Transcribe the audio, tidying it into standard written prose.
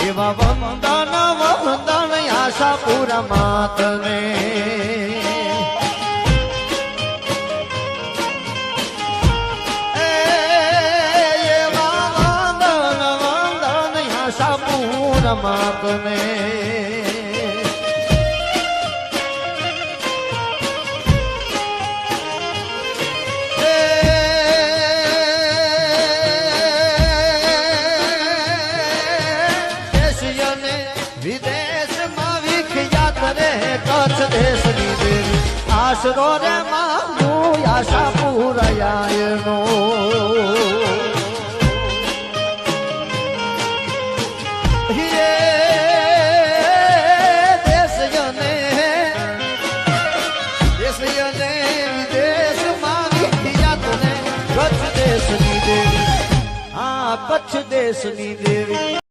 એવા વંદન વંદન આશાપુરા માતને એવા વંદન વંદન આશાપુરા માતને વિદેશમાં વિખ્યાત રે કચ્છ દેશની દેવી આશરો રે માનું આશાપુરાયનો દેશયને વિદેશમાં વિખ્યાત રે કચ્છ દેશની દેવી આ કચ્છ દેશની દેવી